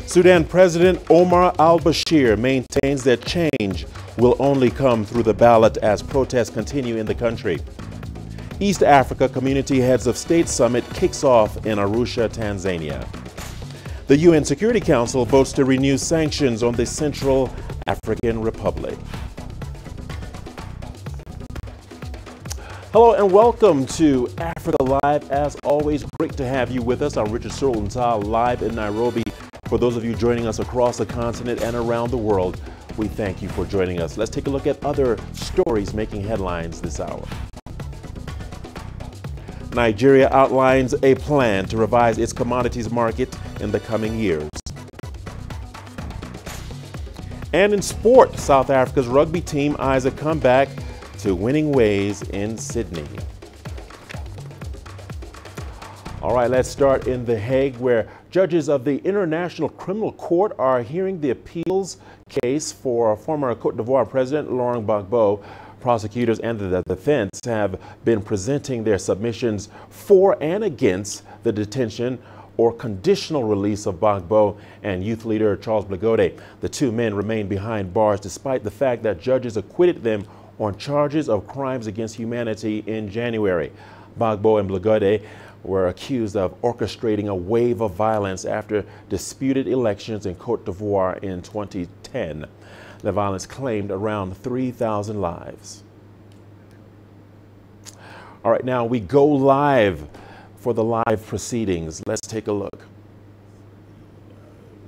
Sudan President Omar al-Bashir maintains that change will only come through the ballot as protests continue in the country. East Africa Community Heads of State Summit kicks off in Arusha, Tanzania. The UN Security Council votes to renew sanctions on the Central African Republic. Hello and welcome to Africa Live. As always, great to have you with us. I'm Richard Surlentah, live in Nairobi. For those of you joining us across the continent and around the world, we thank you for joining us. Let's take a look at other stories making headlines this hour. Nigeria outlines a plan to revise its commodities market in the coming years. And in sport, South Africa's rugby team eyes a comeback to winning ways in Sydney. All right, let's start in The Hague, where judges of the International Criminal Court are hearing the appeals case for former Côte d'Ivoire President Laurent Gbagbo. Prosecutors and the defense have been presenting their submissions for and against the detention or conditional release of Gbagbo and youth leader Charles Blagode. The two men remain behind bars despite the fact that judges acquitted them on charges of crimes against humanity in January. Gbagbo and Blagode were accused of orchestrating a wave of violence after disputed elections in Côte d'Ivoire in 2010. The violence claimed around 3,000 lives. All right, now we go live for the live proceedings. Let's take a look.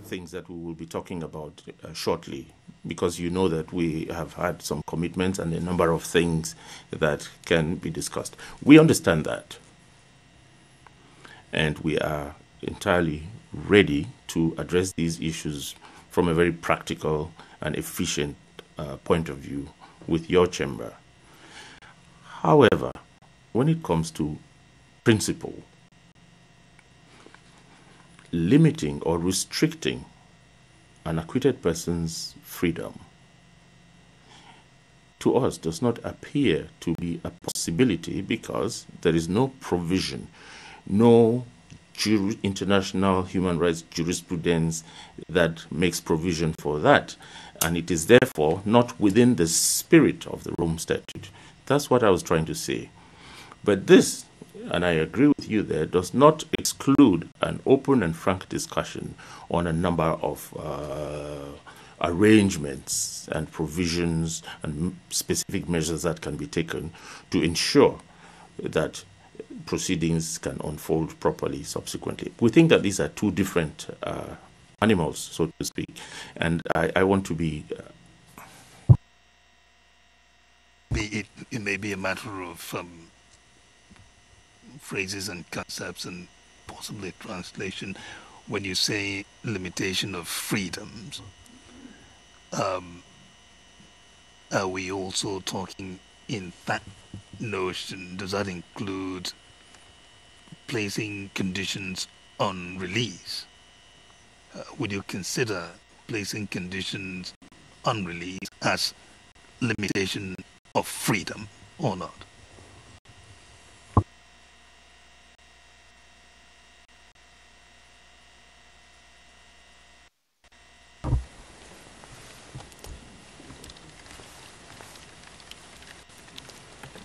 Things that we will be talking about shortly, because you know that we have had some commitments and a number of things that can be discussed. We understand that, and we are entirely ready to address these issues from a very practical and efficient point of view with your chamber. However, when it comes to principle, limiting or restricting an acquitted person's freedom to us does not appear to be a possibility, because there is no provision, no international human rights jurisprudence that makes provision for that, and it is therefore not within the spirit of the Rome Statute. That's what I was trying to say. But this, and I agree with you there, does not exclude an open and frank discussion on a number of arrangements and provisions and specific measures that can be taken to ensure that proceedings can unfold properly subsequently. We think that these are two different animals, so to speak, and I want to be... It may be a matter of phrases and concepts and possibly translation. When you say limitation of freedoms, are we also talking in that notion? Does that include placing conditions on release? Would you consider placing conditions on release as limitation of freedom or not?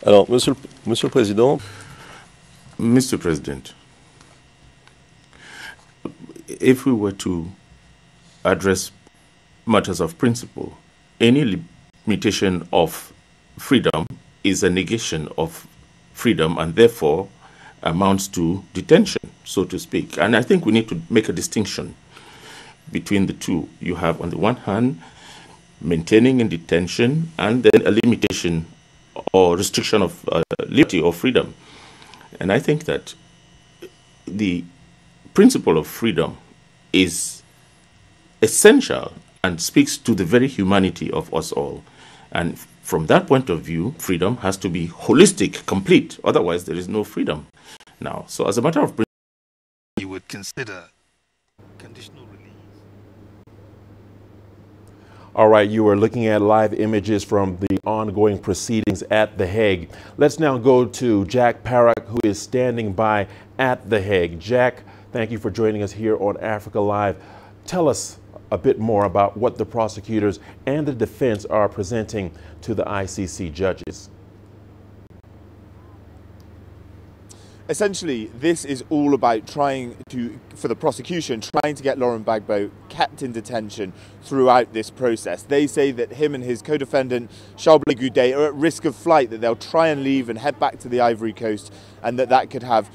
Alors, Monsieur le Président. Mr. President, if we were to address matters of principle, any limitation of freedom is a negation of freedom and therefore amounts to detention, so to speak. And I think we need to make a distinction between the two. You have, on the one hand, maintaining in detention, and then a limitation or restriction of liberty or freedom. And I think that the principle of freedom is essential and speaks to the very humanity of us all. And from that point of view, freedom has to be holistic, complete. Otherwise, there is no freedom. Now, so as a matter of principle, you would consider conditional release. All right, you are looking at live images from the ongoing proceedings at The Hague. Let's now go to Jack Parrock, who is standing by at The Hague. Jack, thank you for joining us here on Africa Live. tell us a bit more about what the prosecutors and the defense are presenting to the ICC judges. Essentially, this is all about for the prosecution, trying to get Laurent Gbagbo kept in detention throughout this process. They say that him and his co-defendant, Charles Blé Goudet, are at risk of flight, that they'll try and leave and head back to the Ivory Coast, and that could have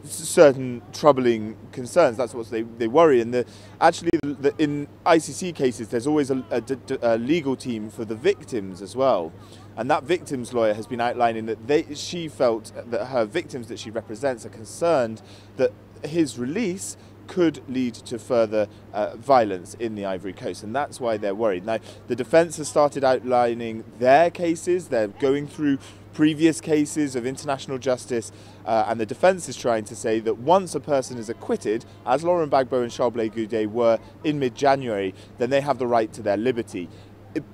certain troubling concerns. That's what they worry. And in ICC cases, there's always a legal team for the victims as well. And that victim's lawyer has been outlining that she felt that her victims that she represents are concerned that his release could lead to further violence in the Ivory Coast, and that's why they're worried. Now, the defence has started outlining their cases. They're going through previous cases of international justice, and the defence is trying to say that once a person is acquitted, as Laurent Gbagbo and Charles Blé Goudet were in mid-January, then they have the right to their liberty,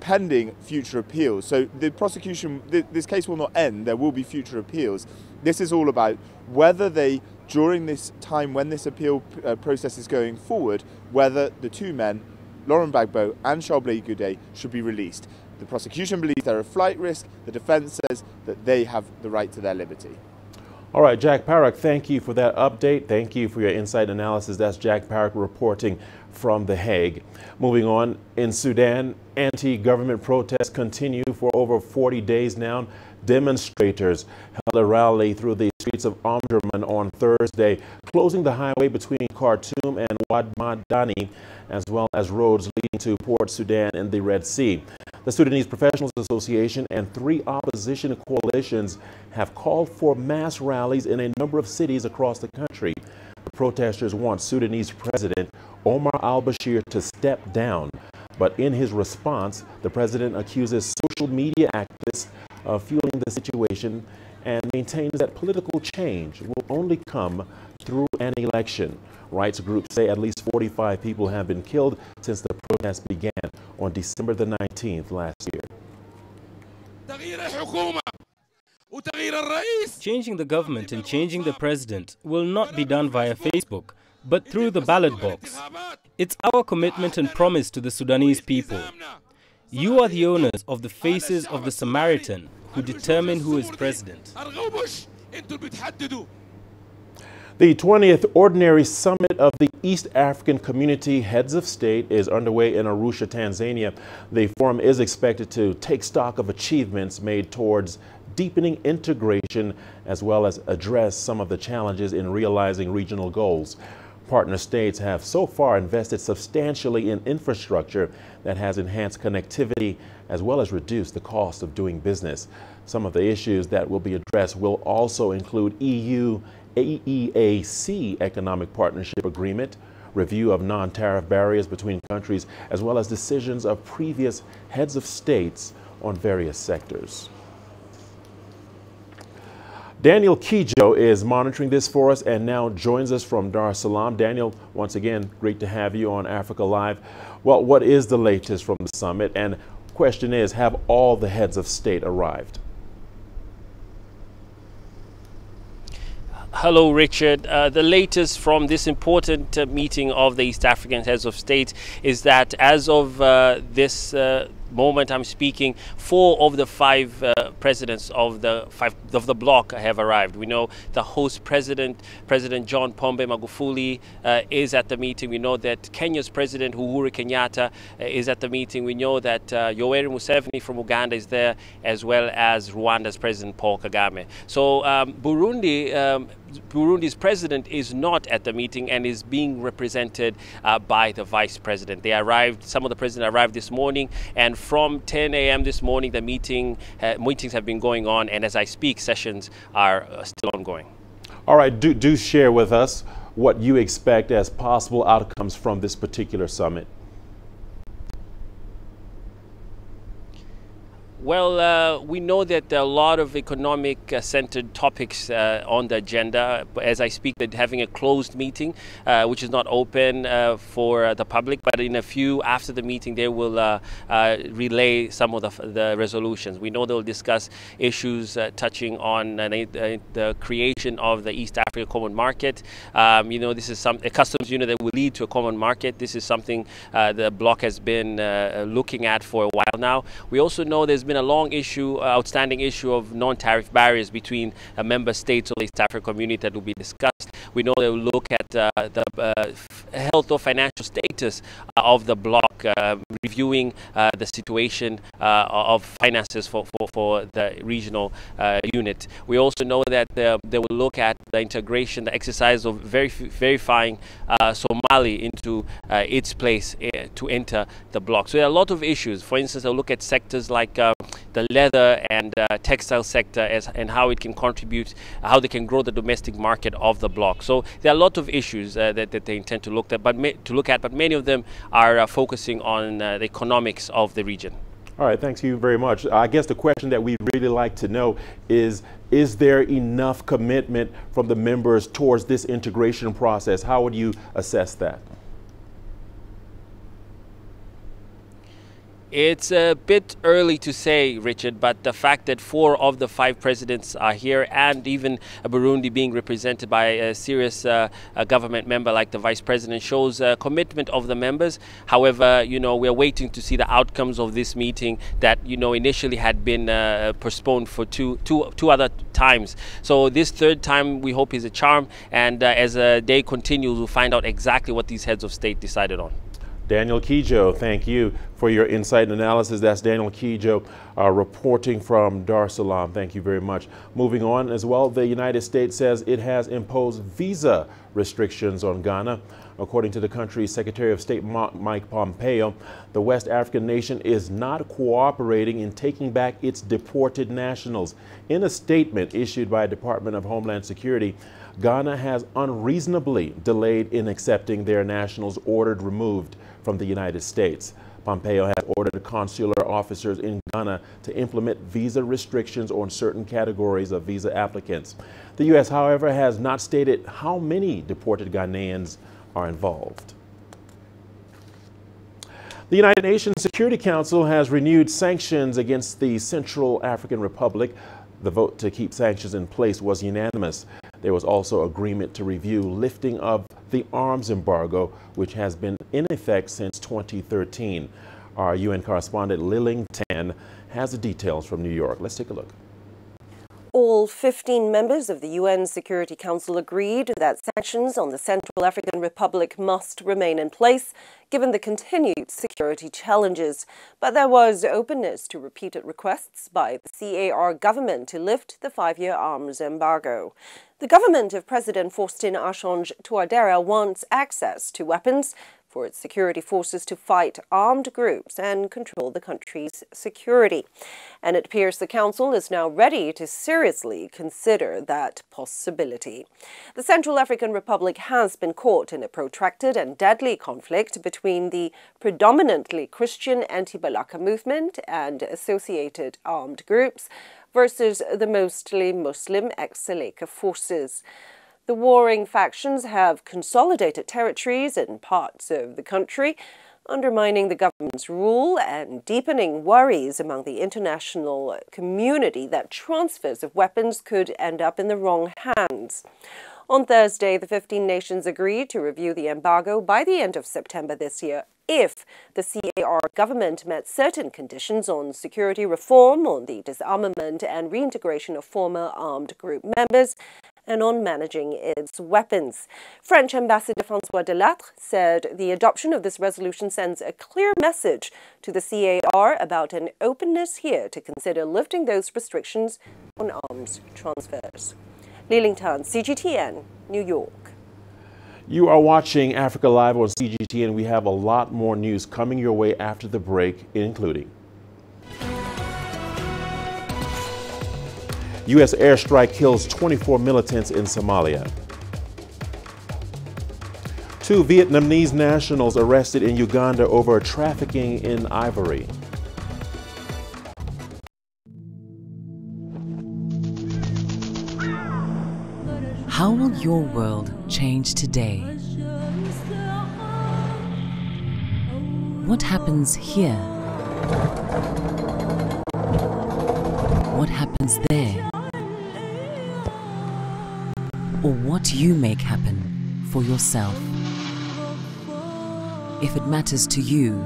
pending future appeals. So the prosecution, this case will not end, there will be future appeals. This is all about whether they, during this time when this appeal process is going forward, whether the two men, Laurent Gbagbo and Charles Blé Goudet, should be released. The prosecution believes they're a flight risk. The defence says that they have the right to their liberty. All right, Jack Parrock, thank you for that update. Thank you for your insight analysis. That's Jack Parrock reporting from The Hague. Moving on, in Sudan, anti-government protests continue for over 40 days now. Demonstrators held a rally through the streets of Omdurman on Thursday, closing the highway between Khartoum and Wad Madani, as well as roads leading to Port Sudan and the Red Sea. The Sudanese Professionals Association and 3 opposition coalitions have called for mass rallies in a number of cities across the country. The protesters want Sudanese President Omar al-Bashir to step down. But in his response, the president accuses social media activists of fueling the situation and maintains that political change will only come through an election. Rights groups say at least 45 people have been killed since the protests began on December the 19th last year. Changing the government and changing the president will not be done via Facebook, but through the ballot box. It's our commitment and promise to the Sudanese people. You are the owners of the faces of the Samaritan who determine who is president. The 20th Ordinary Summit of the East African Community Heads of State is underway in Arusha, Tanzania. The forum is expected to take stock of achievements made towards deepening integration, as well as address some of the challenges in realizing regional goals. Partner states have so far invested substantially in infrastructure that has enhanced connectivity as well as reduced the cost of doing business. Some of the issues that will be addressed will also include EU AEAC Economic Partnership Agreement, review of non-tariff barriers between countries, as well as decisions of previous heads of states on various sectors. Daniel Kijo is monitoring this for us and now joins us from Dar es Salaam. Daniel, once again, great to have you on Africa Live. Well, what is the latest from the summit? And question is, have all the heads of state arrived? Hello, Richard. The latest from this important meeting of the East African heads of state is that as of this moment I'm speaking, 4 of the 5 presidents of the bloc have arrived. We know the host president, President John Pombe Magufuli, is at the meeting. We know that Kenya's President Uhuru Kenyatta is at the meeting. We know that Yoweri Museveni from Uganda is there, as well as Rwanda's President Paul Kagame. So Burundi's president is not at the meeting and is being represented by the vice president. They arrived, some of the presidents arrived this morning, and from 10 a.m. this morning, the meetings have been going on, and as I speak, sessions are still ongoing. All right, do share with us what you expect as possible outcomes from this particular summit. Well, we know that there are a lot of economic-centered topics on the agenda. As I speak, they're having a closed meeting, which is not open for the public. But in a few after the meeting, they will relay some of the resolutions. We know they'll discuss issues touching on the creation of the East Africa Common Market. This is a customs unit that will lead to a common market. This is something the bloc has been looking at for a while now. We also know there's been a long outstanding issue of non-tariff barriers between member states of the East African community that will be discussed. We know they will look at the health or financial status of the bloc, reviewing the situation of finances for the regional unit. We also know that they will look at the integration, the exercise of verifying Somali into its place to enter the bloc. So there are a lot of issues. For instance, they'll look at sectors like the leather and textile sector and how it can contribute, how they can grow the domestic market of the bloc. So there are a lot of issues that they intend to look at, but many of them are focusing on the economics of the region. All right, thanks you very much. I guess the question that we'd really like to know is there enough commitment from the members towards this integration process? How would you assess that? It's a bit early to say, Richard, but the fact that 4 of the 5 presidents are here, and even Burundi being represented by a serious government member like the vice president, shows commitment of the members. However, we're waiting to see the outcomes of this meeting that, initially had been postponed for two other times. So this third time, we hope, is a charm. And as the day continues, we'll find out exactly what these heads of state decided on. Daniel Kijo, thank you for your insight and analysis. That's Daniel Kijo reporting from Dar es Salaam. Thank you very much. Moving on as well, the United States says it has imposed visa restrictions on Ghana. According to the country's Secretary of State Mike Pompeo, the West African nation is not cooperating in taking back its deported nationals. In a statement issued by the Department of Homeland Security, Ghana has unreasonably delayed in accepting their nationals ordered removed from the United States. Pompeo has ordered consular officers in Ghana to implement visa restrictions on certain categories of visa applicants. The U.S., however, has not stated how many deported Ghanaians are involved. The United Nations Security Council has renewed sanctions against the Central African Republic. The vote to keep sanctions in place was unanimous. There was also agreement to review lifting of the arms embargo, which has been in effect since 2013. Our UN correspondent Liling Tan has the details from New York. Let's take a look. All 15 members of the UN Security Council agreed that sanctions on the Central African Republic must remain in place, given the continued security challenges. But there was openness to repeated requests by the CAR government to lift the 5-year arms embargo. The government of President Faustin Archange Touadéra wants access to weapons for its security forces to fight armed groups and control the country's security. And it appears the Council is now ready to seriously consider that possibility. The Central African Republic has been caught in a protracted and deadly conflict between the predominantly Christian anti-Balaka movement and associated armed groups versus the mostly Muslim ex-Seleka forces. The warring factions have consolidated territories in parts of the country, undermining the government's rule and deepening worries among the international community that transfers of weapons could end up in the wrong hands. On Thursday, the 15 nations agreed to review the embargo by the end of September this year if the CAR government met certain conditions on security reform, on the disarmament and reintegration of former armed group members, and on managing its weapons. French Ambassador François Delattre said the adoption of this resolution sends a clear message to the CAR about an openness here to consider lifting those restrictions on arms transfers. Liling Tan, CGTN, New York. You are watching Africa Live on CGTN. We have a lot more news coming your way after the break, including U.S. airstrike kills 24 militants in Somalia. 2 Vietnamese nationals arrested in Uganda over trafficking in ivory. your world change today? What happens here? What happens there? Or what you make happen for yourself? If it matters to you,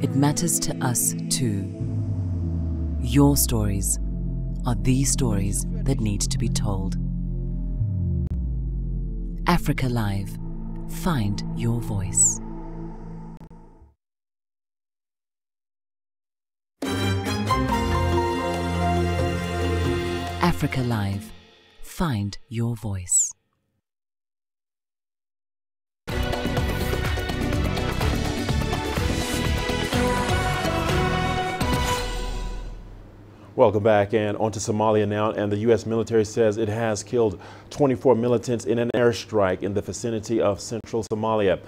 it matters to us too. Your stories are the stories that need to be told. Africa Live. Find your voice. Africa Live. Find your voice. Welcome back, and on to Somalia now, and the U.S. military says it has killed 24 militants in an airstrike in the vicinity of central Somalia.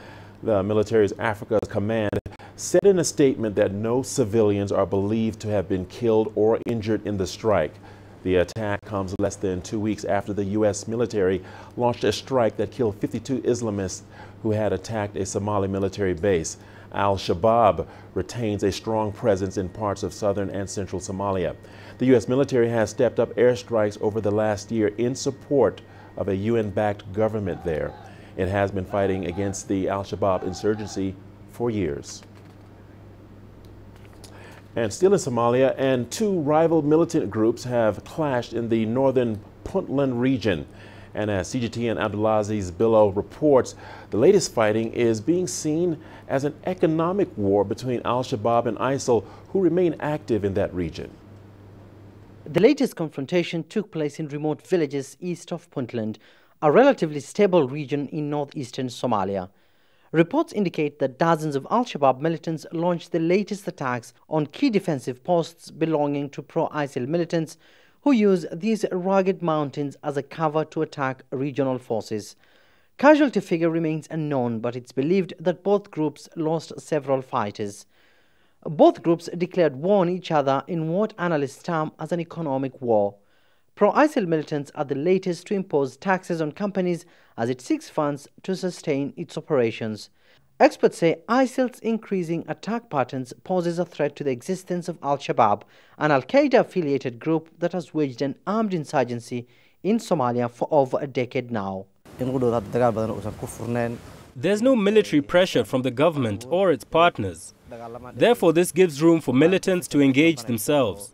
The military's Africa Command said in a statement that no civilians are believed to have been killed or injured in the strike. The attack comes less than 2 weeks after the U.S. military launched a strike that killed 52 Islamists who had attacked a Somali military base. Al-Shabaab retains a strong presence in parts of southern and central Somalia. The U.S. military has stepped up airstrikes over the last year in support of a UN-backed government there. It has been fighting against the Al-Shabaab insurgency for years. And still in Somalia, and two rival militant groups have clashed in the northern Puntland region. And as CGTN Abdulaziz Billow reports, the latest fighting is being seen as an economic war between Al-Shabaab and ISIL, who remain active in that region. The latest confrontation took place in remote villages east of Puntland, a relatively stable region in northeastern Somalia. Reports indicate that dozens of Al-Shabaab militants launched the latest attacks on key defensive posts belonging to pro-ISIL militants who use these rugged mountains as a cover to attack regional forces. Casualty figure remains unknown, but it's believed that both groups lost several fighters. Both groups declared war on each other in what analysts term as an economic war. Pro-ISIL militants are the latest to impose taxes on companies as it seeks funds to sustain its operations. Experts say ISIL's increasing attack patterns poses a threat to the existence of Al-Shabaab, an Al-Qaeda-affiliated group that has waged an armed insurgency in Somalia for over a decade now. There's no military pressure from the government or its partners. Therefore, this gives room for militants to engage themselves.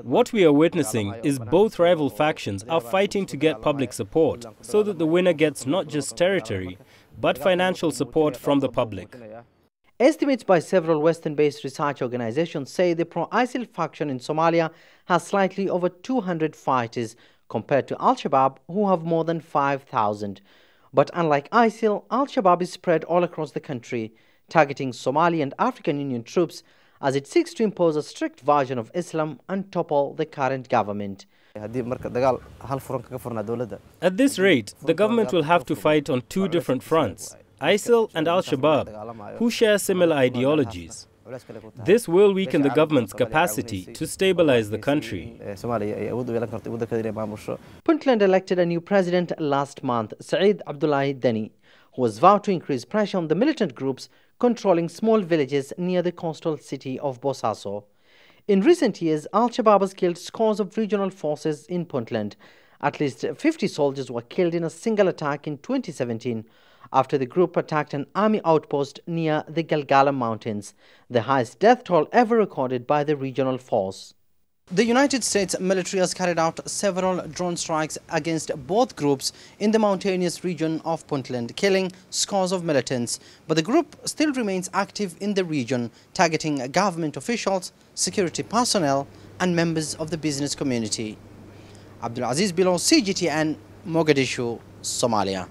What we are witnessing is both rival factions are fighting to get public support so that the winner gets not just territory, but financial support from the public. Estimates by several Western-based research organizations say the pro-ISIL faction in Somalia has slightly over 200 fighters compared to Al-Shabaab, who have more than 5,000. But unlike ISIL, Al-Shabaab is spread all across the country, targeting Somali and African Union troops as it seeks to impose a strict version of Islam and topple the current government. At this rate, the government will have to fight on two different fronts, ISIL and Al-Shabaab, who share similar ideologies. This will weaken the government's capacity to stabilize the country. Puntland elected a new president last month, Saeed Abdullahi Deni, who has vowed to increase pressure on the militant groups controlling small villages near the coastal city of Bosaso. In recent years, Al-Shabaab has killed scores of regional forces in Puntland. At least 50 soldiers were killed in a single attack in 2017 after the group attacked an army outpost near the Galgala Mountains, the highest death toll ever recorded by the regional force. The United States military has carried out several drone strikes against both groups in the mountainous region of Puntland, killing scores of militants. But the group still remains active in the region, targeting government officials, security personnel, and members of the business community. Abdulaziz Billow, CGTN, Mogadishu, Somalia.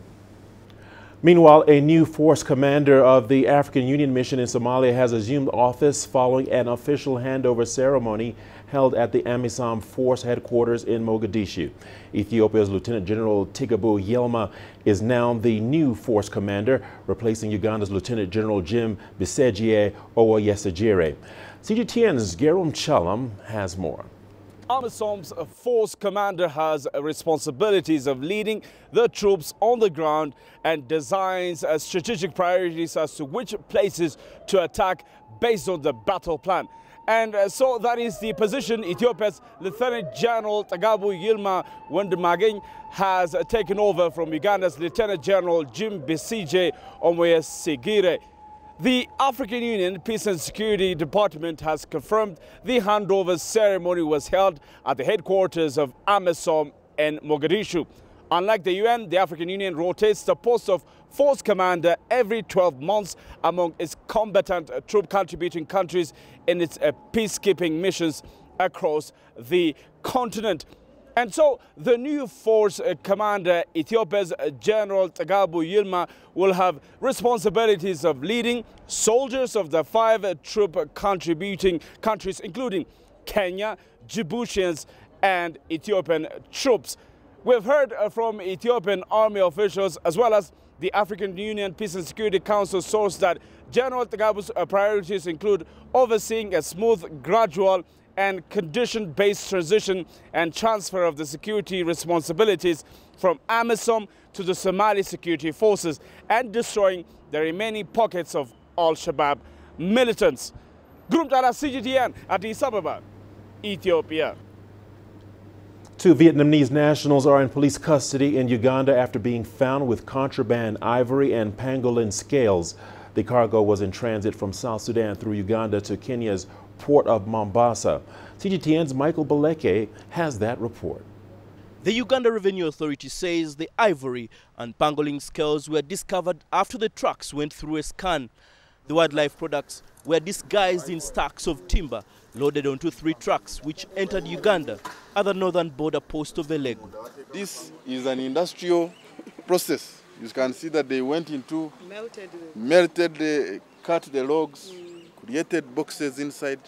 Meanwhile, a new force commander of the African Union mission in Somalia has assumed office following an official handover ceremony held at the AMISOM force headquarters in Mogadishu. Ethiopia's Lieutenant General Tigabu Yelma is now the new force commander, replacing Uganda's Lieutenant General Jim Bisegie Owoyesejire. CGTN's Gerum Chalam has more. AMISOM's force commander has responsibilities of leading the troops on the ground and designs strategic priorities as to which places to attack based on the battle plan. And so that is the position Ethiopia's Lieutenant General Tagabu Yilma Wendemageny has taken over from Uganda's Lieutenant General Jim Besigye Omwesigire. The African Union Peace and Security Department has confirmed the handover ceremony was held at the headquarters of AMISOM in Mogadishu. Unlike the UN, the African Union rotates the post of force commander every 12 months among its combatant troop contributing countries in its peacekeeping missions across the continent. And so the new force commander, Ethiopia's General Tagabu Yilma, will have responsibilities of leading soldiers of the 5 troop contributing countries, including Kenya, Djiboutians, and Ethiopian troops. We've heard from Ethiopian army officials as well as the African Union Peace and Security Council source that General Tagabu's priorities include overseeing a smooth, gradual, and condition-based transition and transfer of the security responsibilities from AMISOM to the Somali security forces and destroying the remaining pockets of Al-Shabaab militants. Gurumtala CGTN, Addis Ababa, Ethiopia. 2 Vietnamese nationals are in police custody in Uganda after being found with contraband ivory and pangolin scales. The cargo was in transit from South Sudan through Uganda to Kenya's port of Mombasa. CGTN's Michael Baleke has that report. The Uganda Revenue Authority says the ivory and pangolin scales were discovered after the trucks went through a scan. The wildlife products were disguised in stacks of timber loaded onto 3 trucks which entered Uganda at the northern border post of Elegu. This is an industrial process. You can see that they went into, cut the logs, created boxes inside,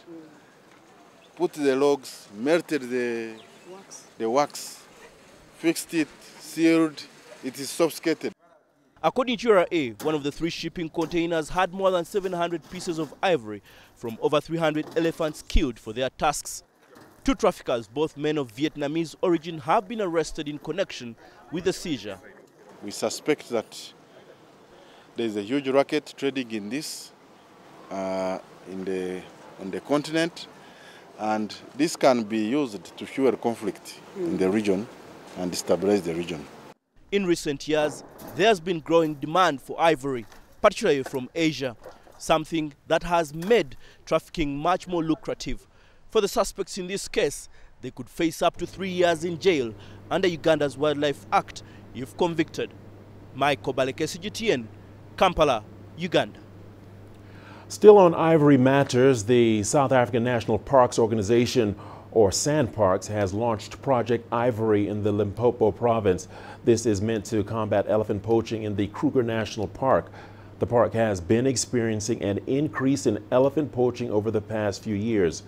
put the logs, melted the wax, fixed it, sealed, it is sophisticated. According to URA, one of the 3 shipping containers had more than 700 pieces of ivory from over 300 elephants killed for their tasks. 2 traffickers, both men of Vietnamese origin, have been arrested in connection with the seizure. We suspect that there is a huge racket trading in this on the continent, and this can be used to fuel conflict in the region and destabilize the region. In recent years, there has been growing demand for ivory, particularly from Asia, something that has made trafficking much more lucrative. For the suspects in this case, they could face up to 3 years in jail under Uganda's Wildlife Act if convicted. Michael Baleke, CGTN, Kampala, Uganda. Still on ivory matters, the South African National Parks Organization, or SANParks, has launched Project Ivory in the Limpopo province. This is meant to combat elephant poaching in the Kruger National Park. The park has been experiencing an increase in elephant poaching over the past few years.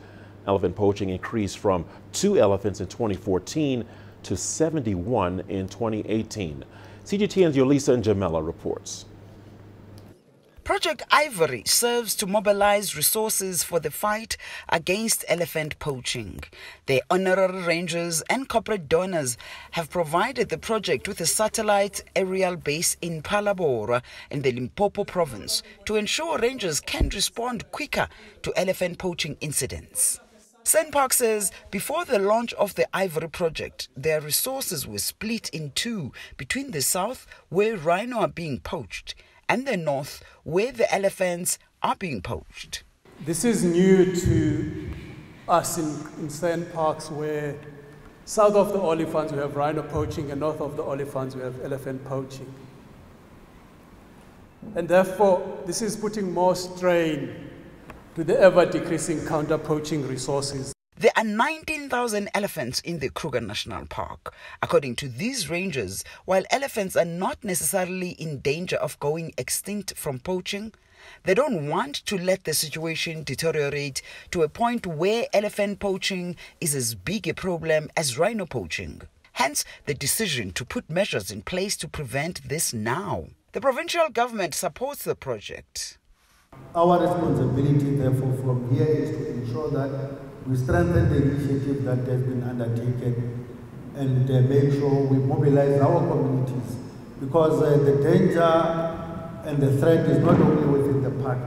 Elephant poaching increased from 2 elephants in 2014 to 71 in 2018. CGTN's Yolisa Njamela reports. Project Ivory serves to mobilize resources for the fight against elephant poaching. The honorary rangers and corporate donors have provided the project with a satellite aerial base in Palabora in the Limpopo province to ensure rangers can respond quicker to elephant poaching incidents. SANParks says before the launch of the Ivory project, their resources were split in 2 between the south, where rhino are being poached, and the north, where the elephants are being poached. This is new to us in SANParks, where south of the Olifants we have rhino poaching and north of the Olifants we have elephant poaching. And therefore, this is putting more strain to the ever-decreasing counter-poaching resources. There are 19,000 elephants in the Kruger National Park. According to these rangers, while elephants are not necessarily in danger of going extinct from poaching, they don't want to let the situation deteriorate to a point where elephant poaching is as big a problem as rhino poaching. Hence, the decision to put measures in place to prevent this now. The provincial government supports the project. Our responsibility, therefore, from here is to ensure that we strengthen the initiative that has been undertaken and make sure we mobilize our communities, because the danger and the threat is not only within the park,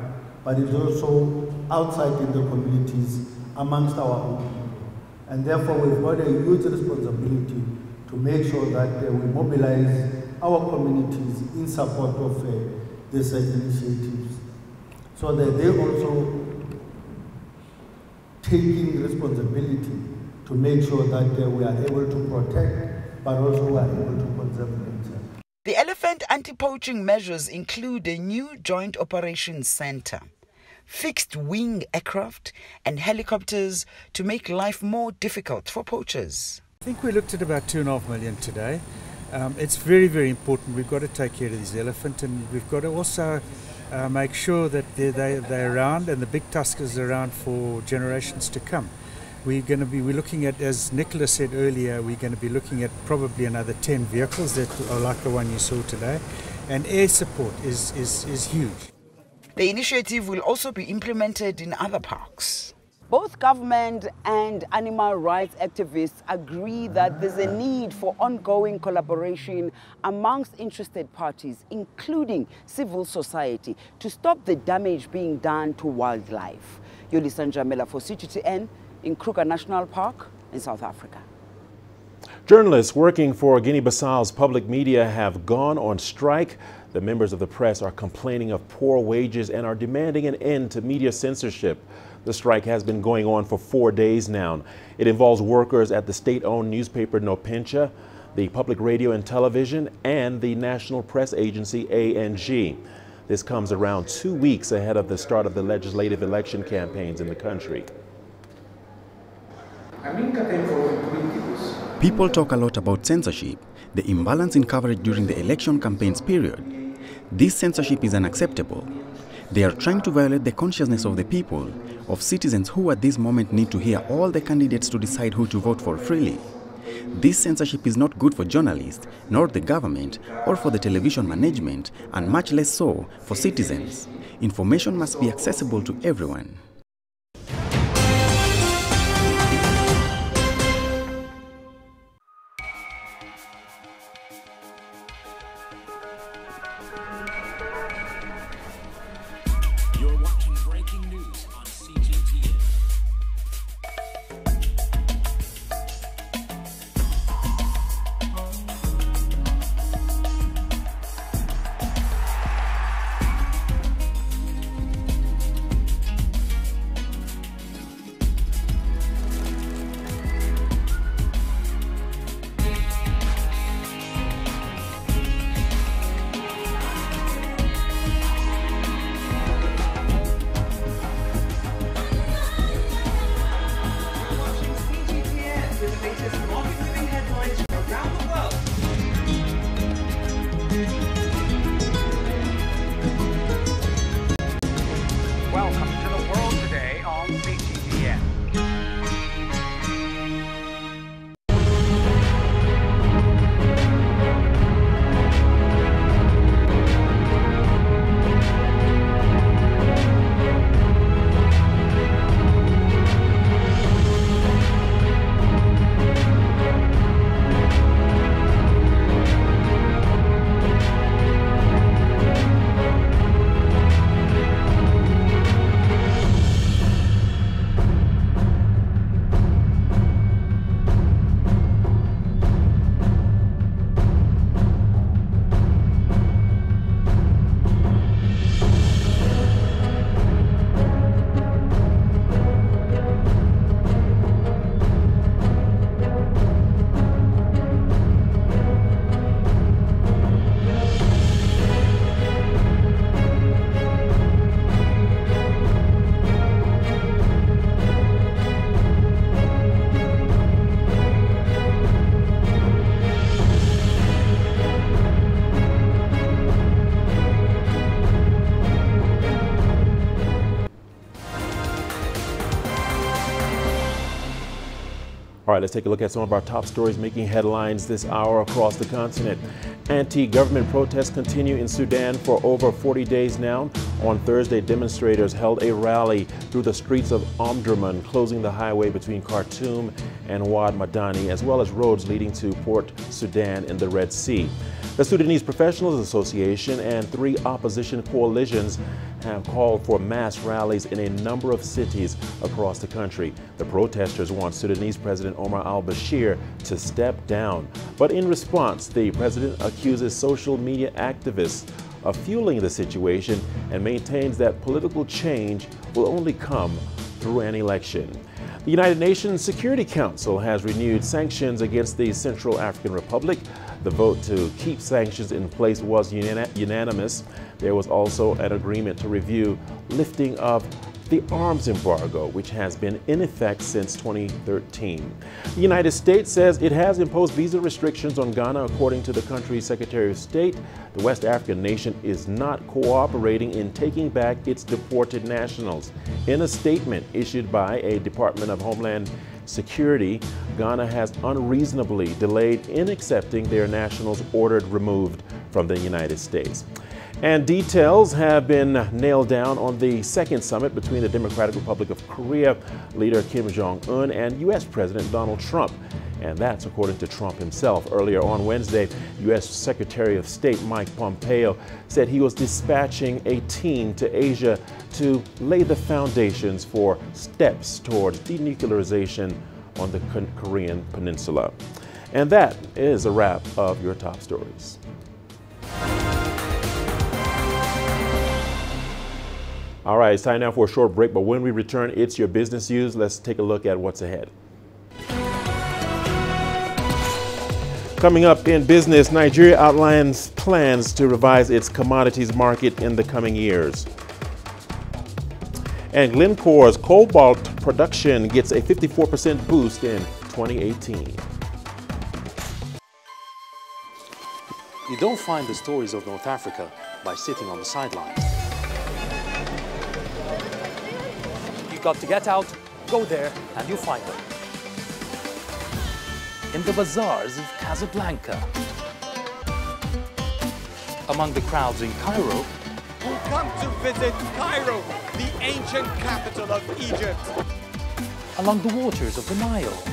but it's also outside in the communities amongst our own people. And therefore we've got a huge responsibility to make sure that we mobilize our communities in support of these initiatives, so that they also taking responsibility to make sure that we are able to protect, but also we are able to conserve nature. The elephant anti-poaching measures include a new joint operations center, fixed-wing aircraft and helicopters to make life more difficult for poachers. I think we looked at about 2.5 million today. It's very, very important. We've got to take care of these elephants, and we've got to also make sure that they're around and the big tuskers are around for generations to come. We're looking at, as Nicholas said earlier, we're going to be looking at probably another 10 vehicles that are like the one you saw today, and air support is huge. The initiative will also be implemented in other parks. Both government and animal rights activists agree that there's a need for ongoing collaboration amongst interested parties, including civil society, to stop the damage being done to wildlife. Yolisa Njamela for CGTN in Kruger National Park in South Africa. Journalists working for Guinea-Bissau's public media have gone on strike. The members of the press are complaining of poor wages and are demanding an end to media censorship. The strike has been going on for 4 days now. It involves workers at the state-owned newspaper Nopencha, the public radio and television, and the national press agency ANG. This comes around 2 weeks ahead of the start of the legislative election campaigns in the country. People talk a lot about censorship, the imbalance in coverage during the election campaigns period. This censorship is unacceptable. They are trying to violate the consciousness of the people, of citizens who at this moment need to hear all the candidates to decide who to vote for freely. This censorship is not good for journalists, nor the government, or for the television management, and much less so for citizens. Information must be accessible to everyone. You're watching breaking news on CGTN. Welcome to the world today on CGTN. All right, let's take a look at some of our top stories making headlines this hour across the continent. Anti-government protests continue in Sudan for over 40 days now. On Thursday, demonstrators held a rally through the streets of Omdurman, closing the highway between Khartoum and Wad Madani, as well as roads leading to Port Sudan in the Red Sea. The Sudanese Professionals Association and 3 opposition coalitions have called for mass rallies in a number of cities across the country. The protesters want Sudanese President Omar al-Bashir to step down. But in response, the president accuses social media activists of fueling the situation and maintains that political change will only come through an election. The United Nations Security Council has renewed sanctions against the Central African Republic. The vote to keep sanctions in place was unanimous. There was also an agreement to review lifting of the arms embargo, which has been in effect since 2013. The United States says it has imposed visa restrictions on Ghana, according to the country's Secretary of State. The West African nation is not cooperating in taking back its deported nationals. In a statement issued by a Department of Homeland Security, Ghana has unreasonably delayed in accepting their nationals ordered removed from the United States. And details have been nailed down on the second summit between the Democratic Republic of Korea leader Kim Jong-un and U.S. President Donald Trump. And that's according to Trump himself. Earlier on Wednesday, U.S. Secretary of State Mike Pompeo said he was dispatching a team to Asia to lay the foundations for steps towards denuclearization on the Korean Peninsula. And that is a wrap of your top stories. All right, it's time now for a short break, but when we return, it's your business news. Let's take a look at what's ahead. Coming up in business, Nigeria outlines plans to revise its commodities market in the coming years. And Glencore's cobalt production gets a 54% boost in 2018. You don't find the stories of North Africa by sitting on the sidelines. You've got to get out, go there, and you'll find them. In the bazaars of Casablanca, among the crowds in Cairo, who come to visit Cairo, the ancient capital of Egypt. Along the waters of the Nile,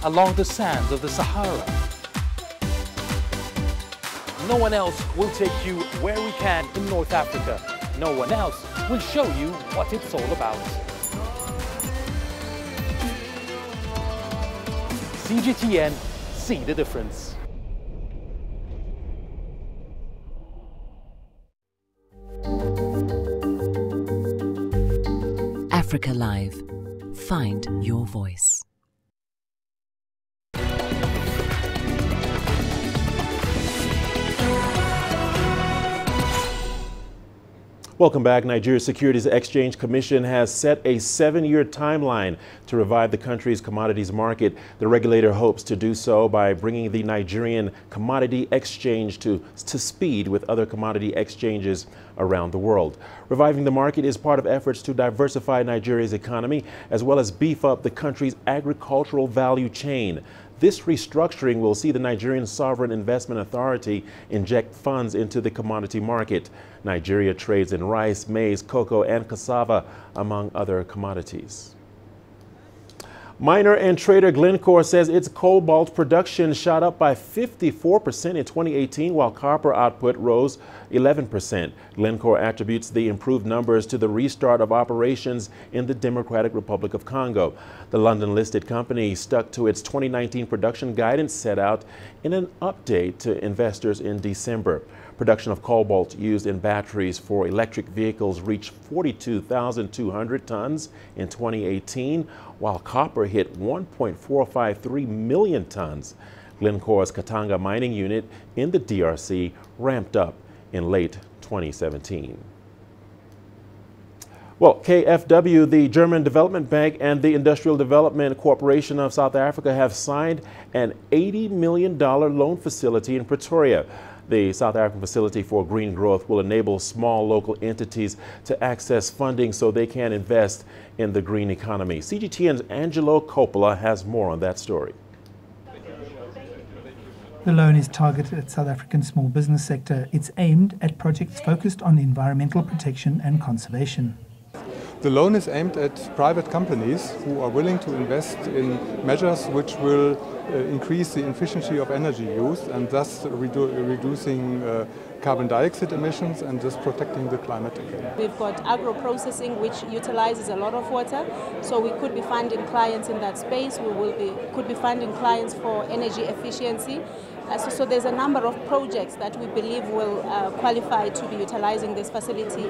along the sands of the Sahara. No one else will take you where we can in North Africa. No one else will show you what it's all about. CGTN, see the difference. Africa Live. Find your voice. Welcome back. Nigeria's Securities Exchange Commission has set a 7-year timeline to revive the country's commodities market. The regulator hopes to do so by bringing the Nigerian commodity exchange to speed with other commodity exchanges around the world. Reviving the market is part of efforts to diversify Nigeria's economy as well as beef up the country's agricultural value chain. This restructuring will see the Nigerian Sovereign Investment Authority inject funds into the commodity market. Nigeria trades in rice, maize, cocoa, and cassava, among other commodities. Miner and trader Glencore says its cobalt production shot up by 54% in 2018, while copper output rose 11%. Glencore attributes the improved numbers to the restart of operations in the Democratic Republic of Congo. The London-listed company stuck to its 2019 production guidance set out in an update to investors in December. Production of cobalt used in batteries for electric vehicles reached 42,200 tons in 2018, while copper hit 1.453 million tons. Glencore's Katanga mining unit in the DRC ramped up in late 2017. Well, KfW, the German Development Bank, and the Industrial Development Corporation of South Africa have signed an $80 million loan facility in Pretoria. The South African Facility for Green Growth will enable small local entities to access funding so they can invest in the green economy. CGTN's Angelo Coppola has more on that story. The loan is targeted at South Africa's small business sector. It's aimed at projects focused on environmental protection and conservation. The loan is aimed at private companies who are willing to invest in measures which will increase the efficiency of energy use and thus reducing carbon dioxide emissions and thus protecting the climate again. We've got agro-processing which utilizes a lot of water, so we could be funding clients in that space. Could be funding clients for energy efficiency. So there's a number of projects that we believe will qualify to be utilizing this facility.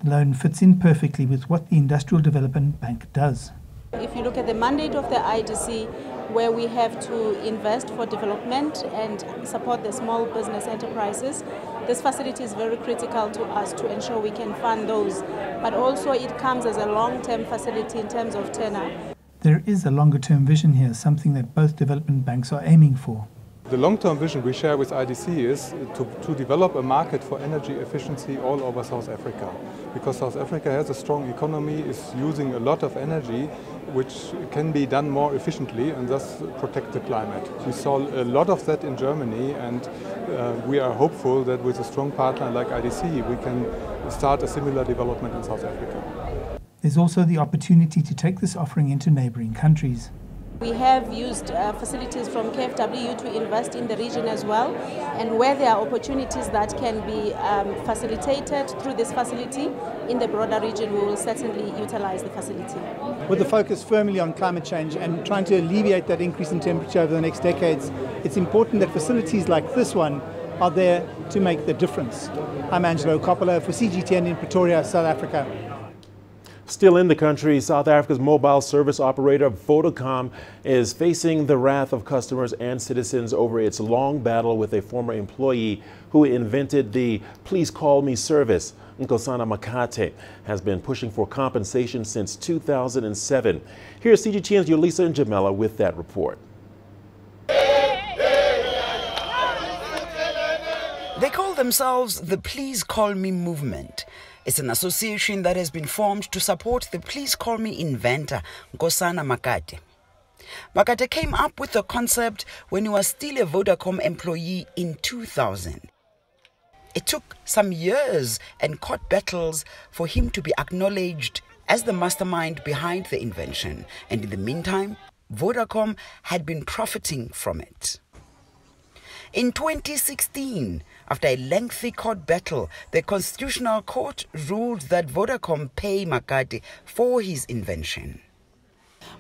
The loan fits in perfectly with what the Industrial Development Bank does. If you look at the mandate of the IDC, where we have to invest for development and support the small business enterprises, this facility is very critical to us to ensure we can fund those. But also it comes as a long-term facility in terms of tenure. There is a longer-term vision here, something that both development banks are aiming for. The long-term vision we share with IDC is to develop a market for energy efficiency all over South Africa. Because South Africa has a strong economy, is using a lot of energy, which can be done more efficiently and thus protect the climate. We saw a lot of that in Germany, and we are hopeful that with a strong partner like IDC, we can start a similar development in South Africa. There's also the opportunity to take this offering into neighboring countries. We have used facilities from KfW to invest in the region as well, and where there are opportunities that can be facilitated through this facility in the broader region, we will certainly utilize the facility. With the focus firmly on climate change and trying to alleviate that increase in temperature over the next decades, it's important that facilities like this one are there to make the difference. I'm Angelo Coppola for CGTN in Pretoria, South Africa. Still in the country, South Africa's mobile service operator Vodacom is facing the wrath of customers and citizens over its long battle with a former employee who invented the Please Call Me service. Nkosana Makate has been pushing for compensation since 2007. Here's CGTN's Yolisa Njamela with that report. They call themselves the Please Call Me movement. It's an association that has been formed to support the Please Call Me inventor, Nkosana Makate. Makate came up with the concept when he was still a Vodacom employee in 2000. It took some years and court battles for him to be acknowledged as the mastermind behind the invention, and in the meantime, Vodacom had been profiting from it. In 2016, after a lengthy court battle, the Constitutional Court ruled that Vodacom pay Makate for his invention.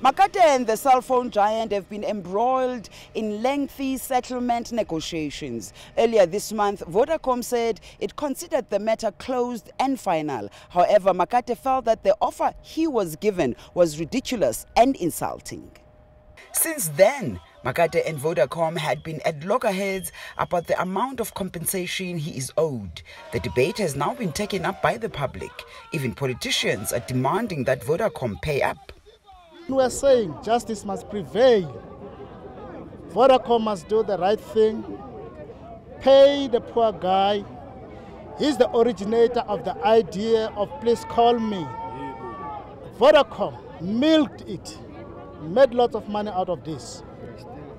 Makate and the cell phone giant have been embroiled in lengthy settlement negotiations. Earlier this month, Vodacom said it considered the matter closed and final. However, Makate felt that the offer he was given was ridiculous and insulting. Since then, Makate and Vodacom had been at loggerheads about the amount of compensation he is owed. The debate has now been taken up by the public. Even politicians are demanding that Vodacom pay up. We are saying justice must prevail. Vodacom must do the right thing. Pay the poor guy. He's the originator of the idea of Please Call Me. Vodacom milked it, made lots of money out of this.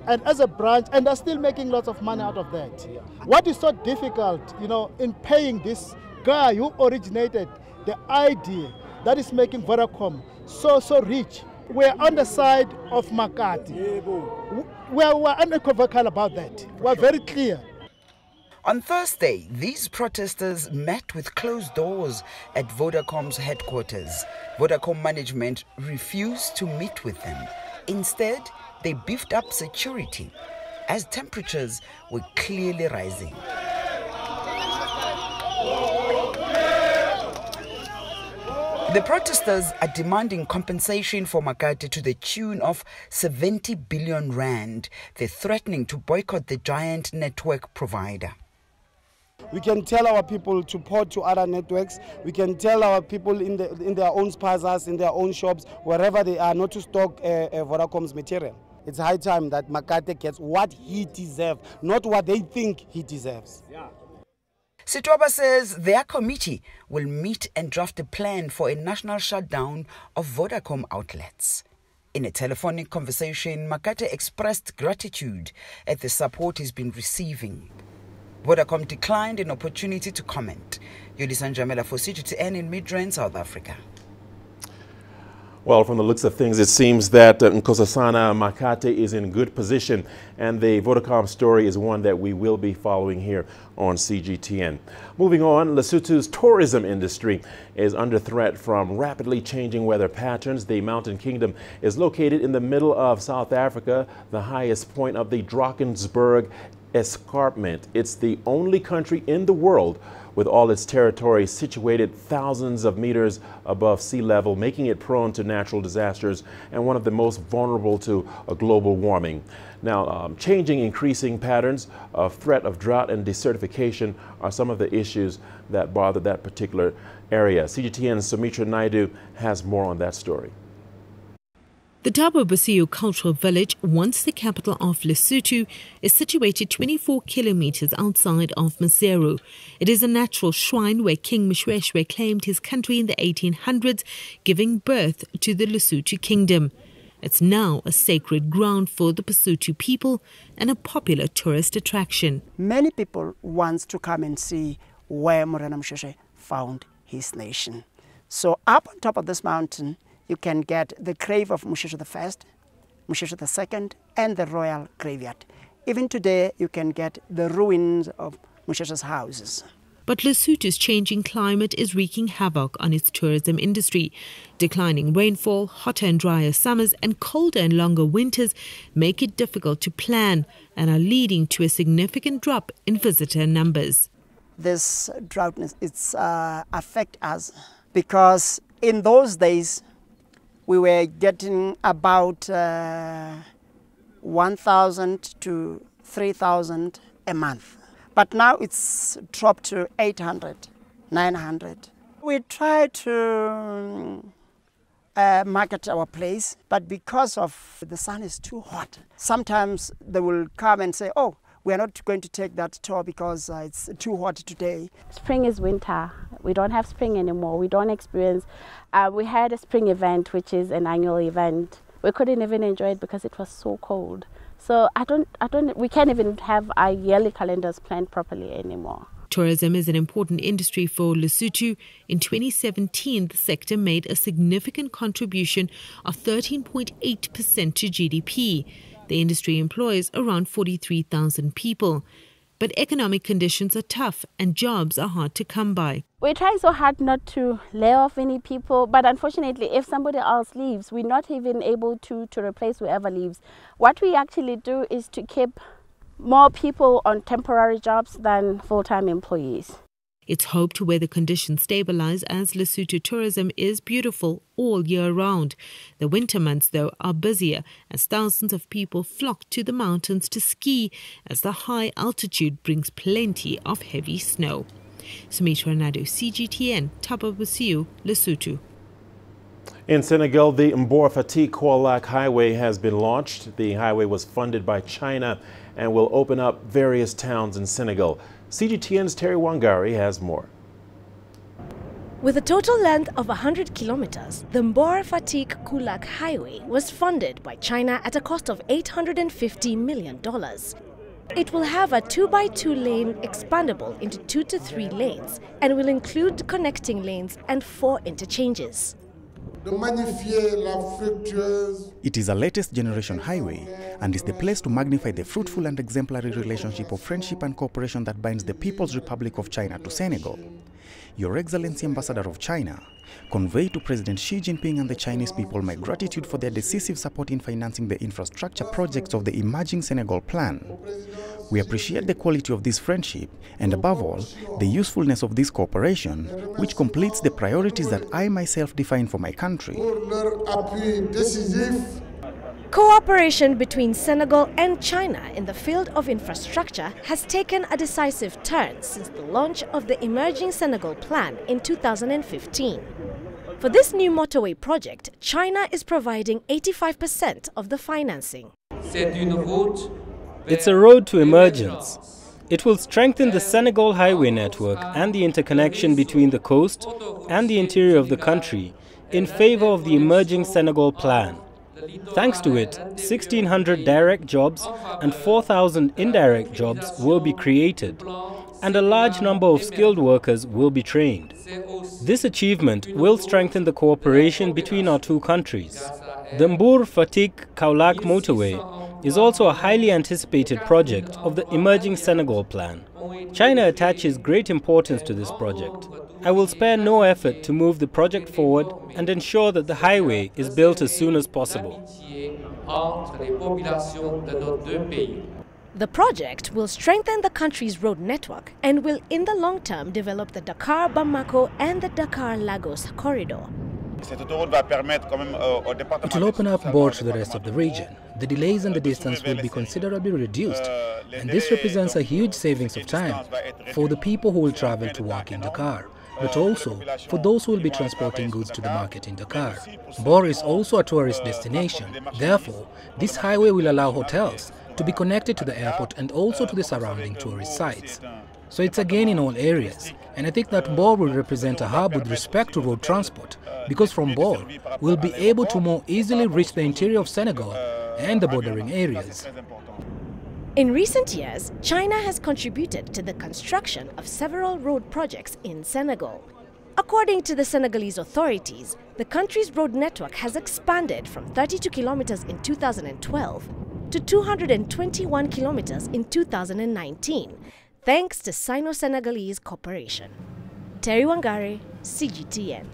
And as a branch, and they're still making lots of money out of that. What is so difficult, in paying this guy who originated the idea that is making Vodacom so rich? We're on the side of Makate. We're unequivocal about that. We're very clear. On Thursday, these protesters met with closed doors at Vodacom's headquarters. Vodacom management refused to meet with them. Instead, they beefed up security as temperatures were clearly rising. The protesters are demanding compensation for Makate to the tune of 70 billion rand. They're threatening to boycott the giant network provider. We can tell our people to port to other networks. We can tell our people in their own spazas, in their own shops, wherever they are, not to stock Vodacom's material. It's high time that Makate gets what he deserves, not what they think he deserves. Sitoba says their committee will meet and draft a plan for a national shutdown of Vodacom outlets. In a telephonic conversation, Makate expressed gratitude at the support he's been receiving. Vodacom declined an opportunity to comment. Yodisa Njamela for CGTN in Midrand, South Africa. Well, from the looks of things, it seems that Nkosazana Makate is in good position, and the Vodacom story is one that we will be following here on CGTN. Moving on, Lesotho's tourism industry is under threat from rapidly changing weather patterns. The mountain kingdom is located in the middle of South Africa, the highest point of the Drakensberg escarpment. It's the only country in the world with all its territory situated thousands of meters above sea level, making it prone to natural disasters and one of the most vulnerable to global warming. Now, increasing patterns of threat of drought and desertification are some of the issues that bother that particular area. CGTN's Sumitra Naidu has more on that story. The Thabo Bosiyo Cultural Village, once the capital of Lesotho, is situated 24 kilometers outside of Maseru. It is a natural shrine where King Moshoeshoe claimed his country in the 1800s, giving birth to the Lesotho Kingdom. It's now a sacred ground for the Basotho people and a popular tourist attraction. Many people want to come and see where Morena Moshoeshoe found his nation. So up on top of this mountain, you can get the grave of Moshoeshoe I, Moshoeshoe II, and the royal graveyard. Even today, you can get the ruins of Moshoeshoe's houses. But Lesotho's changing climate is wreaking havoc on its tourism industry. Declining rainfall, hotter and drier summers, and colder and longer winters make it difficult to plan and are leading to a significant drop in visitor numbers. This drought affects us because in those days, we were getting about 1,000 to 3,000 a month. But now it's dropped to 800, 900. We try to market our place, but because of the sun is too hot, sometimes they will come and say, oh, we are not going to take that tour because it's too hot today. Spring is winter. We don't have spring anymore. We don't experience. We had a spring event, which is an annual event. We couldn't even enjoy it because it was so cold. So we can't even have our yearly calendars planned properly anymore. Tourism is an important industry for Lesotho. In 2017, the sector made a significant contribution of 13.8% to GDP. The industry employs around 43,000 people. But economic conditions are tough and jobs are hard to come by. We're trying so hard not to lay off any people, but unfortunately, if somebody else leaves, we're not even able to replace whoever leaves. What we actually do is to keep more people on temporary jobs than full-time employees. It's hoped weather conditions stabilize as Lesotho tourism is beautiful all year round. The winter months, though, are busier as thousands of people flock to the mountains to ski as the high altitude brings plenty of heavy snow. Sumitra Naidu, CGTN, Thabo Bosiyo, Lesotho. In Senegal, the Mbor-Fatick-Kaolack highway has been launched. The highway was funded by China and will open up various towns in Senegal. CGTN's Terry Wangari has more. With a total length of 100 kilometers, the Mbor-Fatick-Kaolack highway was funded by China at a cost of $850 million. It will have a 2x2 lane expandable into 2 to 3 lanes and will include connecting lanes and 4 interchanges. It is a latest generation highway and is the place to magnify the fruitful and exemplary relationship of friendship and cooperation that binds the People's Republic of China to Senegal. Your Excellency Ambassador of China, convey to President Xi Jinping and the Chinese people my gratitude for their decisive support in financing the infrastructure projects of the emerging Senegal plan. We appreciate the quality of this friendship and, above all, the usefulness of this cooperation, which completes the priorities that I myself define for my country. Cooperation between Senegal and China in the field of infrastructure has taken a decisive turn since the launch of the Emerging Senegal Plan in 2015. For this new motorway project, China is providing 85% of the financing. It's a road to emergence. It will strengthen the Senegal highway network and the interconnection between the coast and the interior of the country in favor of the Emerging Senegal Plan. Thanks to it, 1,600 direct jobs and 4,000 indirect jobs will be created, and a large number of skilled workers will be trained. This achievement will strengthen the cooperation between our two countries. The Mbour-Fatick-Kaolack motorway is also a highly anticipated project of the emerging Senegal plan. China attaches great importance to this project. I will spare no effort to move the project forward and ensure that the highway is built as soon as possible. The project will strengthen the country's road network and will in the long term develop the Dakar-Bamako and the Dakar-Lagos corridor. It will open up more to the rest of the region. The delays and the distance will be considerably reduced, and this represents a huge savings of time for the people who will travel to work in Dakar, but also for those who will be transporting goods to the market in Dakar. Mbour is also a tourist destination. Therefore, this highway will allow hotels to be connected to the airport and also to the surrounding tourist sites. So it's a gain in all areas, and I think that Mbour will represent a hub with respect to road transport, because from Mbour we'll be able to more easily reach the interior of Senegal and the bordering areas. In recent years, China has contributed to the construction of several road projects in Senegal. According to the Senegalese authorities, the country's road network has expanded from 32 kilometers in 2012 to 221 kilometers in 2019, thanks to Sino-Senegalese cooperation. Terry Wangari, CGTN.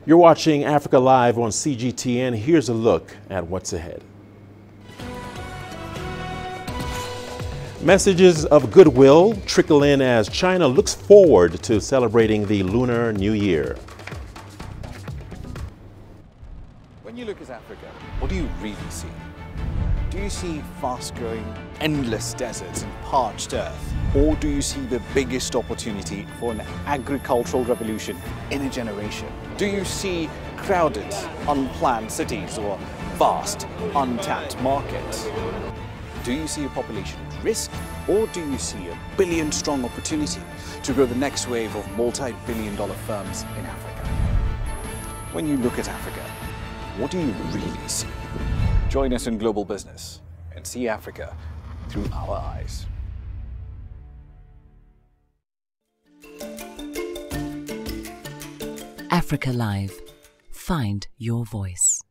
You're watching Africa Live on CGTN. Here's a look at what's ahead. Messages of goodwill trickle in as China looks forward to celebrating the Lunar New Year. When you look at Africa, what do you really see? Do you see fast-growing, endless deserts and parched earth? Or do you see the biggest opportunity for an agricultural revolution in a generation? Do you see crowded, unplanned cities or vast, untapped markets? Do you see a population at risk, or do you see a billion-strong opportunity to grow the next wave of multi-billion-dollar firms in Africa? When you look at Africa, what do you really see? Join us in Global Business and see Africa through our eyes. Africa Live. Find your voice.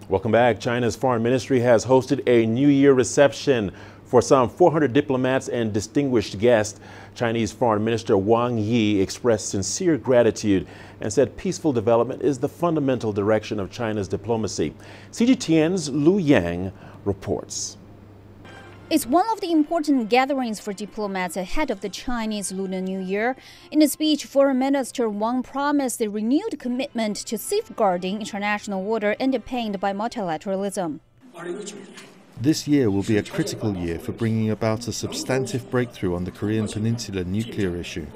Welcome back. China's foreign ministry has hosted a New Year reception for some 400 diplomats and distinguished guests. Chinese Foreign Minister Wang Yi expressed sincere gratitude and said peaceful development is the fundamental direction of China's diplomacy. CGTN's Lu Yang reports. It's one of the important gatherings for diplomats ahead of the Chinese Lunar New Year. In a speech, Foreign Minister Wang promised a renewed commitment to safeguarding international order underpinned by multilateralism. This year will be a critical year for bringing about a substantive breakthrough on the Korean Peninsula nuclear issue.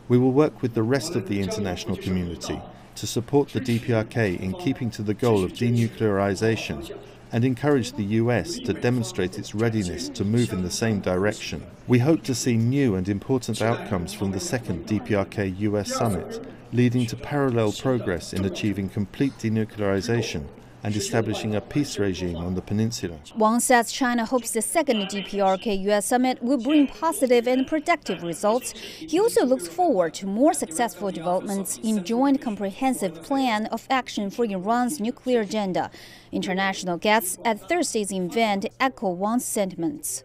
We will work with the rest of the international community to support the DPRK in keeping to the goal of denuclearization and encourage the US to demonstrate its readiness to move in the same direction. We hope to see new and important outcomes from the second DPRK-US summit, leading to parallel progress in achieving complete denuclearization and establishing a peace regime on the peninsula. Wang says China hopes the second DPRK-US summit will bring positive and productive results. He also looks forward to more successful developments in joint comprehensive plan of action for Iran's nuclear agenda. International guests at Thursday's event echo Wang's sentiments.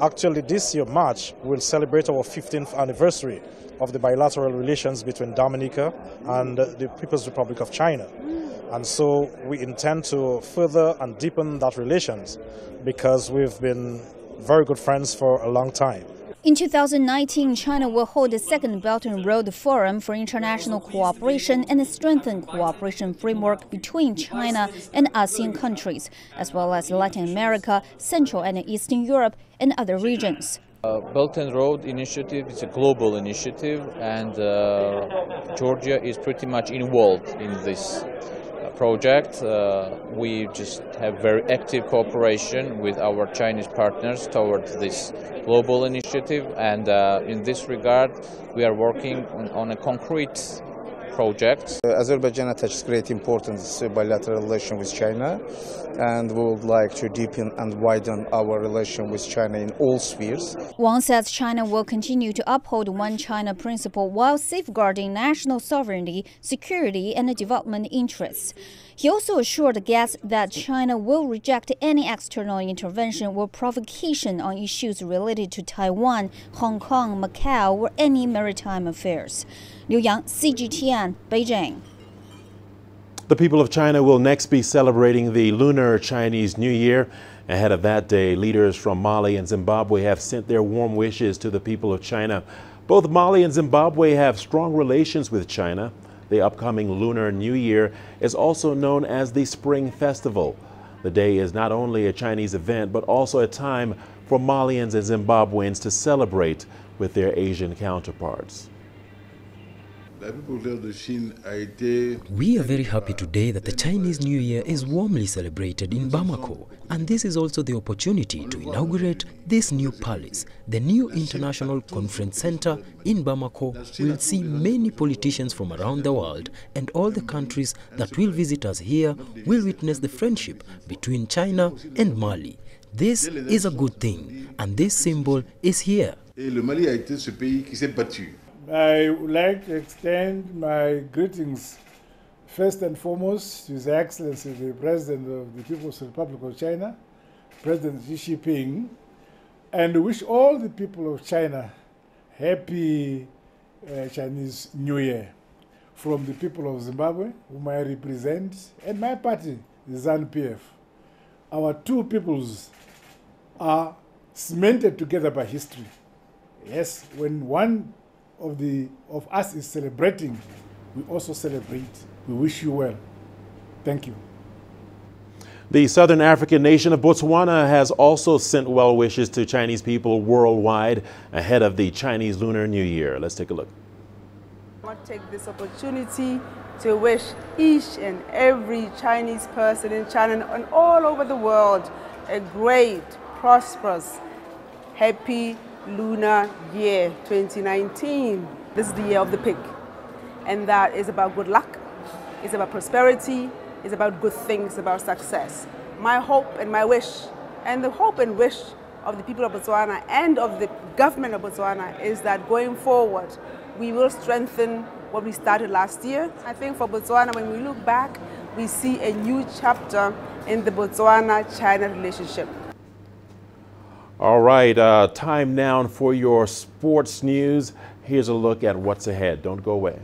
Actually, this year, March, we'll celebrate our 15th anniversary of the bilateral relations between Dominica and the People's Republic of China. And so we intend to further and deepen that relations because we've been very good friends for a long time. In 2019, China will hold the second Belt and Road Forum for International Cooperation and a strengthened cooperation framework between China and ASEAN countries, as well as Latin America, Central and Eastern Europe, and other regions. Belt and Road Initiative is a global initiative, and Georgia is pretty much involved in this project. We just have very active cooperation with our Chinese partners towards this global initiative, and in this regard we are working on a concrete project. Azerbaijan attaches great importance to bilateral relation with China, and we would like to deepen and widen our relation with China in all spheres. Wang says China will continue to uphold one China principle while safeguarding national sovereignty, security, and development interests. He also assured guests that China will reject any external intervention or provocation on issues related to Taiwan, Hong Kong, Macau, or any maritime affairs. Liu Yang, CGTN, Beijing. The people of China will next be celebrating the Lunar Chinese New Year. Ahead of that day, leaders from Mali and Zimbabwe have sent their warm wishes to the people of China. Both Mali and Zimbabwe have strong relations with China. The upcoming Lunar New Year is also known as the Spring Festival. The day is not only a Chinese event, but also a time for Malians and Zimbabweans to celebrate with their Asian counterparts. We are very happy today that the Chinese New Year is warmly celebrated in Bamako, and this is also the opportunity to inaugurate this new palace. The new International Conference Center in Bamako will see many politicians from around the world, and all the countries that will visit us here will witness the friendship between China and Mali. This is a good thing, and this symbol is here. I would like to extend my greetings first and foremost to His Excellency the President of the People's Republic of China, President Xi Jinping, and wish all the people of China happy Chinese New Year. From the people of Zimbabwe, whom I represent, and my party, the ZANU-PF. Our two peoples are cemented together by history. Yes, when one of us is celebrating, we also celebrate. We wish you well. Thank you. The southern African nation of Botswana has also sent well wishes to Chinese people worldwide ahead of the Chinese Lunar New Year. Let's take a look. I want to take this opportunity to wish each and every Chinese person in China and all over the world a great, prosperous, happy Lunar Year 2019. This is the year of the pig, and that is about good luck, it's about prosperity, it's about good things, about success. My hope and my wish, and the hope and wish of the people of Botswana and of the government of Botswana, is that going forward we will strengthen what we started last year. I think for Botswana, when we look back, we see a new chapter in the Botswana-China relationship. All right, time now for your sports news. Here's a look at what's ahead. Don't go away.